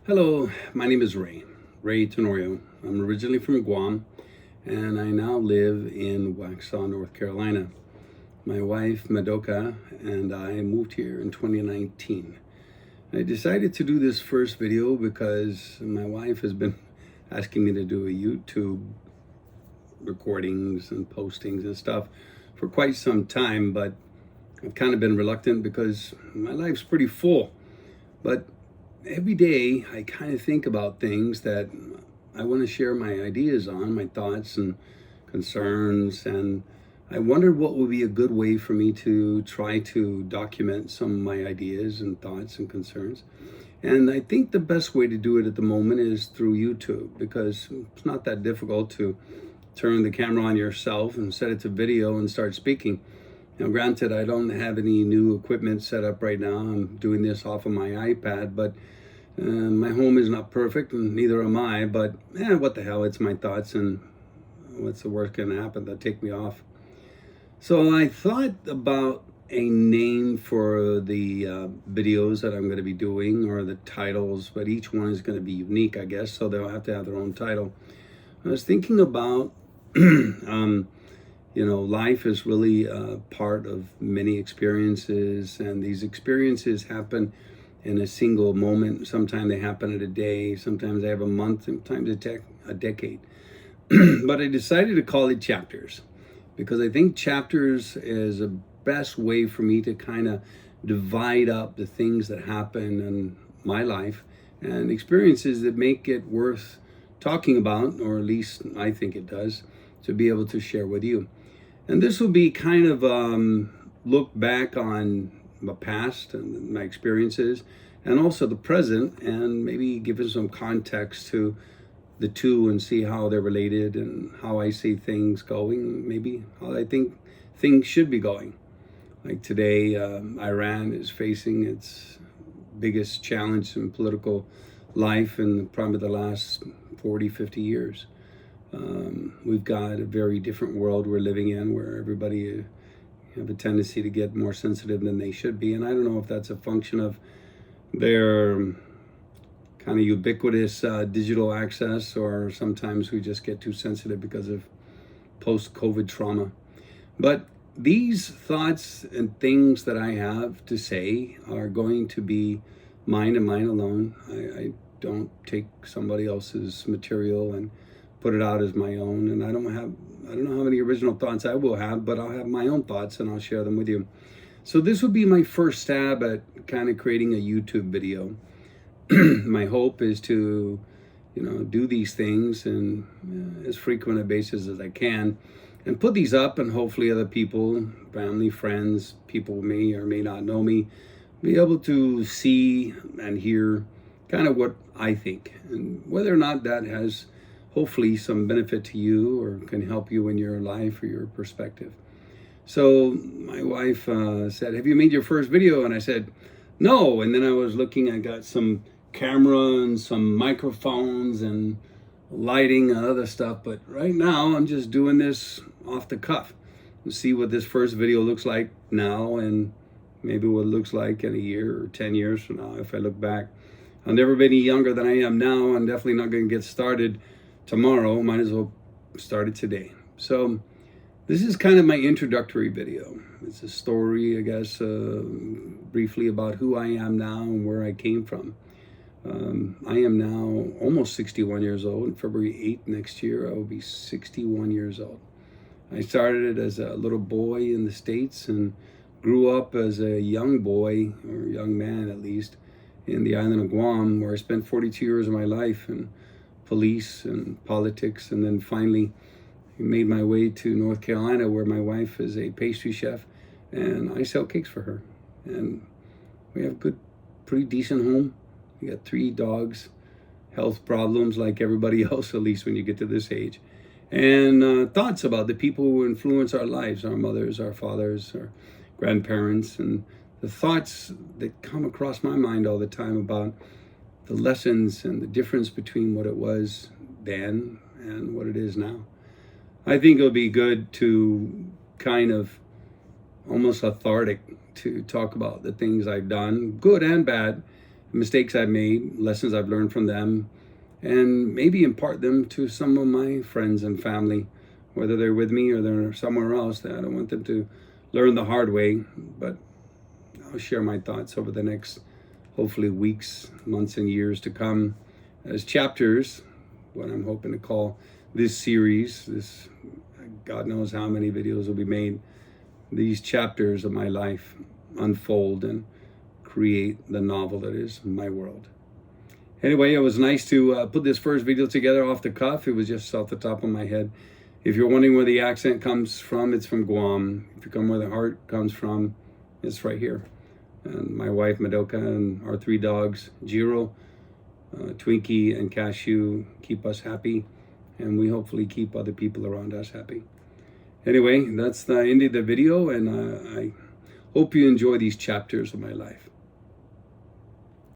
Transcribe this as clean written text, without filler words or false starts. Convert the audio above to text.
Hello, my name is Ray Tenorio. I'm originally from Guam and I now live in Waxhaw, North Carolina. My wife, Madoka, and I moved here in 2019. I decided to do this first video because my wife has been asking me to do a YouTube recordings and postings and stuff for quite some time, but I've kind of been reluctant because my life's pretty full. But every day I kind of think about things that I want to share my ideas on, my thoughts and concerns, and I wondered what would be a good way for me to try to document some of my ideas and thoughts and concerns. And I think the best way to do it at the moment is through YouTube, because it's not that difficult to turn the camera on yourself and set it to video and start speaking. Now, granted, I don't have any new equipment set up right now. I'm doing this off of my iPad, but my home is not perfect, and neither am I. But what the hell? It's my thoughts, and what's the worst going to happen? They'll take me off. So I thought about a name for the videos that I'm going to be doing, or the titles, but each one is going to be unique, I guess, so they'll have to have their own title. I was thinking about life is really a part of many experiences, and these experiences happen in a single moment. Sometimes they happen in a day, sometimes they have a month, sometimes a decade. But I decided to call it chapters because I think chapters is a best way for me to kind of divide up the things that happen in my life and experiences that make it worth talking about, or at least I think it does, to be able to share with you. And this will be kind of look back on my past and my experiences, and also the present, and maybe give it some context to the two and see how they're related and how I see things going, maybe how I think things should be going. Like today, Iran is facing its biggest challenge in political life in probably the last 40, 50 years. We've got a very different world we're living in, where everybody have a tendency to get more sensitive than they should be. And I don't know if that's a function of their kind of ubiquitous digital access, or sometimes we just get too sensitive because of post-COVID trauma. But these thoughts and things that I have to say are going to be mine and mine alone. I don't take somebody else's material and put it out as my own, and I don't know how many original thoughts I will have, but I'll have my own thoughts and I'll share them with you. So this would be my first stab at kind of creating a YouTube video. My hope is to do these things in as frequent a basis as I can, and put these up, and hopefully other people, family, friends, people who may or may not know me, be able to see and hear kind of what I think, and whether or not that has hopefully some benefit to you or can help you in your life or your perspective. So my wife said, "Have you made your first video?" And I said, "No." And then I was looking, I got some camera and some microphones and lighting and other stuff, but right now I'm just doing this off the cuff. We'll see what this first video looks like now, and maybe what it looks like in a year or 10 years from now if I look back. I'll never be any younger than I am now. I'm definitely not going to get started tomorrow. Might as well start it today. So this is kind of my introductory video. It's a story, I guess, briefly about who I am now and where I came from. I am now almost 61 years old. On February 8th next year, I will be 61 years old. I started as a little boy in the States and grew up as a young boy, or young man at least, in the island of Guam, where I spent 42 years of my life in police and politics, and then finally made my way to North Carolina, where my wife is a pastry chef and I sell cakes for her. And we have a good, pretty decent home. We got 3 dogs, health problems like everybody else, at least when you get to this age, and thoughts about the people who influence our lives, our mothers, our fathers, our grandparents, and the thoughts that come across my mind all the time about the lessons and the difference between what it was then and what it is now. I think it'll be good to kind of almost cathartic to talk about the things I've done, good and bad, mistakes I've made, lessons I've learned from them, and maybe impart them to some of my friends and family, whether they're with me or they're somewhere else. That I don't want them to learn the hard way, but I'll share my thoughts over the next, hopefully, weeks, months, and years to come as chapters, what I'm hoping to call this series. This, God knows how many videos will be made. These chapters of my life unfold and create the novel that is my world. Anyway, it was nice to put this first video together off the cuff. It was just off the top of my head. If you're wondering where the accent comes from, it's from Guam. If you come where the heart comes from, it's right here. And my wife, Madoka, and our 3 dogs, Jiro, Twinkie, and Cashew, keep us happy. And we hopefully keep other people around us happy. Anyway, that's the end of the video, and I hope you enjoy these chapters of my life.